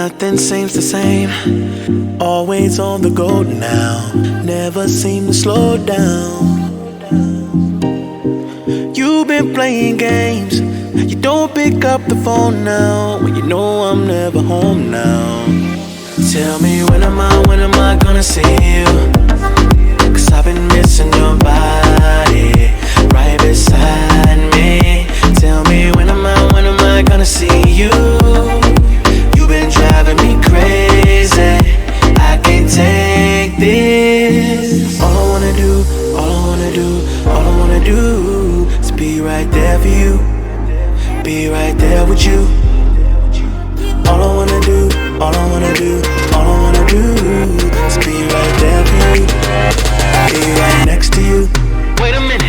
Nothing seems the same. Always on the go now. Never seem to slow down. You've been playing games. You don't pick up the phone now when you know I'm never home now. Tell me when am I gonna see you? 'Cause I've been missing your body right beside me. Tell me when am I gonna see you? You've been driving me crazy. I can't take this. All I wanna do is be right there for you. Be right there with you. All I wanna do is be right there for you. Be right next to you. Wait a minute.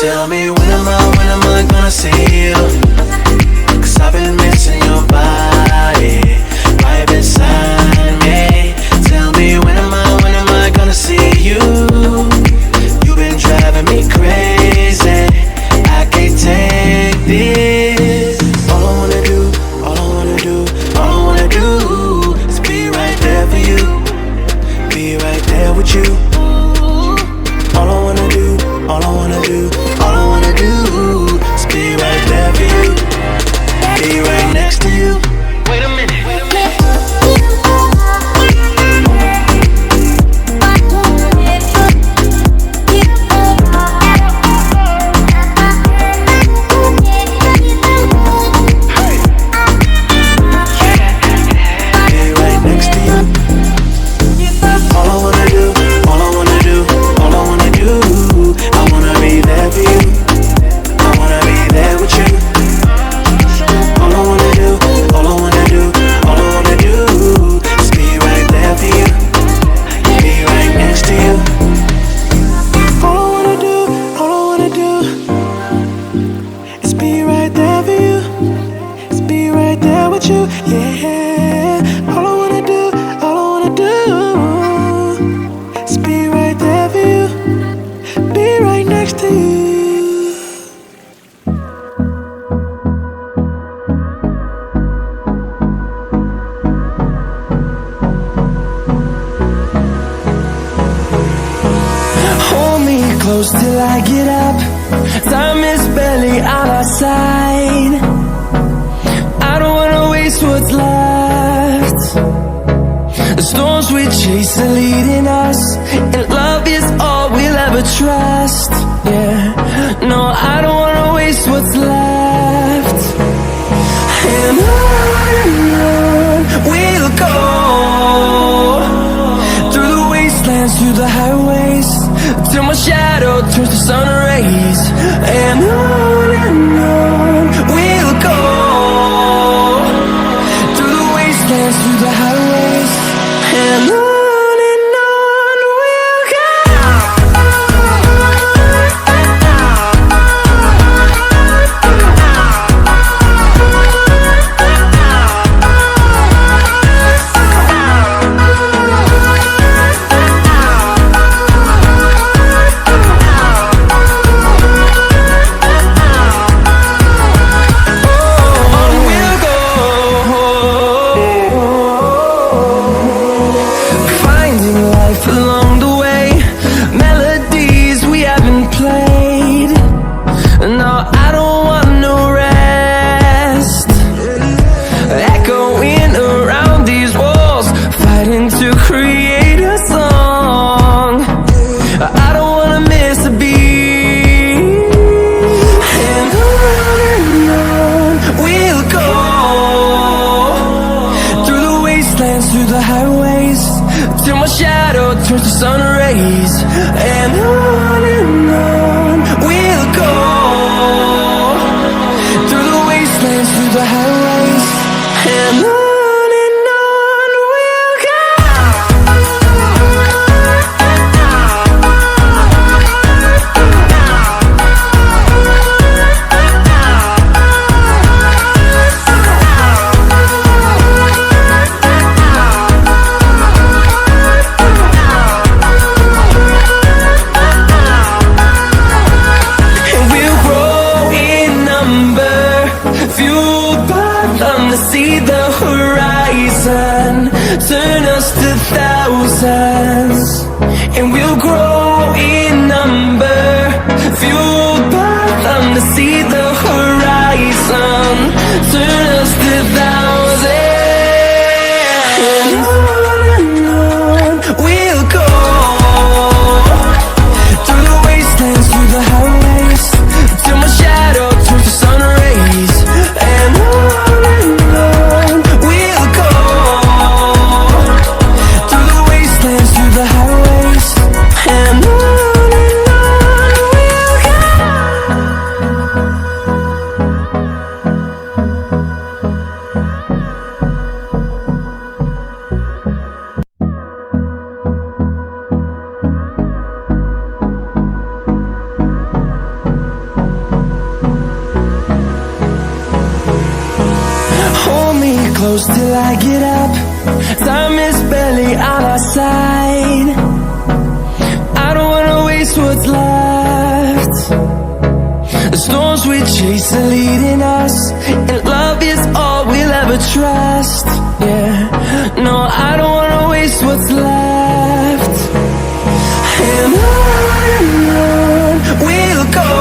Tell me when am I gonna see you? 'Cause I've been missing your body right beside me. Tell me when am I gonna see you? You've been driving me crazy. I can't take this. All I wanna do is be right there for you. Be right there with you. All I wanna do is be right there for you. Be right next to you. Wait a minute. Close till I get up. Time is barely on our side. I don't wanna waste what's left. The storms we chase are leading us, and love is all we'll ever trust. Yeah, no, I don't wanna waste what's left. And on we'll go, through the wastelands, through the highways, till my shadow turns to sun rays. And on we'll go, through the wastelands, through the highways. And on we'll go. my shadow turns to sun rays. And on we'll go, through the wastelands, through the highways. And on we'll go. See the horizon, turn us to thousands, and we'll grow in number, fueled by them to see the horizon, turn us to thousands. And on we'll go, through the wastelands, through the highways, till my shadow turns to sun rays. And on we'll go, through the wastelands, through the highways. And on we'll go. Hold me close till I get up. Time is barely on our side. I don't wanna waste what's left. The storms we chase are leading us, and love is all we'll ever trust. Yeah, no, I don't wanna waste what's left. And on we'll go,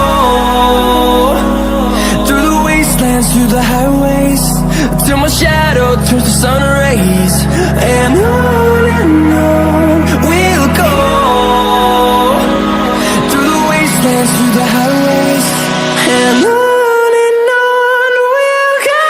through the wastelands, through the highways, till my shadow turns to sun rays. And on we'll go, through the wastelands, through the highways. And on we'll go.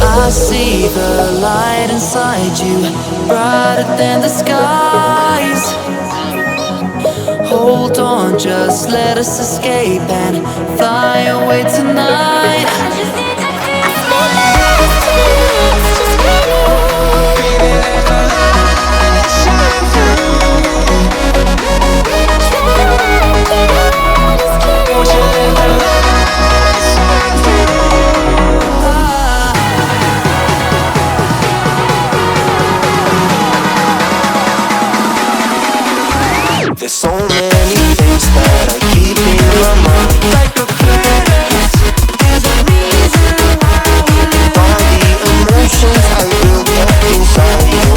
I see the light inside you, brighter than the skies. Hold on, just let us escape and fly away tonight. There's so many things that I keep in my mind, like a past. There's a reason why we live. All the emotions I built up inside you.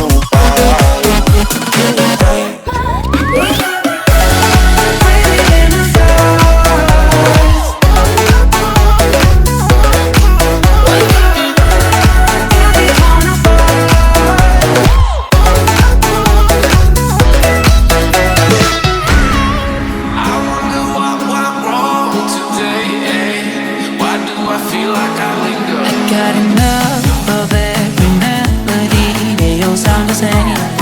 Got enough of every melody. They all sound the same.